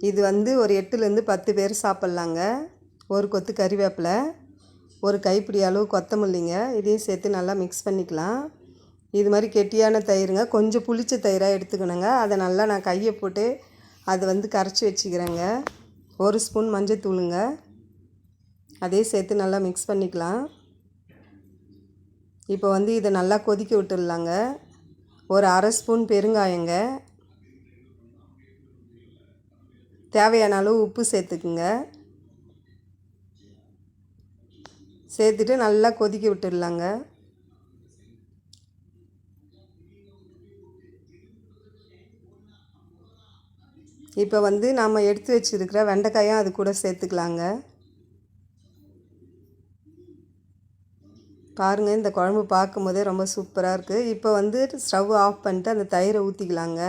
இது வந்து ஒரு 8லேருந்து 10 பேர் சாப்பிட்லாங்க. ஒரு கொத்து கறிவேப்பிலை, ஒரு கைப்பிடி அளவு கொத்தமல்லிங்க, இதையும் சேர்த்து நல்லா மிக்ஸ் பண்ணிக்கலாம். இது மாதிரி கெட்டியான தயிருங்க, கொஞ்சம் புளிச்ச தயிராக எடுத்துக்கணுங்க. அதை நல்லா நான் கையை போட்டு அதை வந்து கரைச்சி வச்சுக்கிறேங்க. 1 ஸ்பூன் மஞ்சத்தூளுங்க, அதையும் சேர்த்து நல்லா மிக்ஸ் பண்ணிக்கலாம். இப்போ வந்து இதை நல்லா கொதிக்க விட்டுடலாங்க. ஒரு 1/2 ஸ்பூன் பெருங்காயங்க, தேவையான அளவு உப்பு சேர்த்துக்குங்க. சேர்த்துட்டு நல்லா கொதிக்க விட்டுடலாங்க. இப்போ வந்து நம்ம எடுத்து வச்சுருக்கிற வெண்டைக்காயும் அது கூட சேர்த்துக்கலாங்க. பாருங்கள், இந்த குழம்பு பார்க்கும்போதே ரொம்ப சூப்பராக இருக்குது. இப்போ வந்து ஸ்டவ் ஆஃப் பண்ணிட்டு அந்த தயிரை ஊற்றிக்கலாங்க.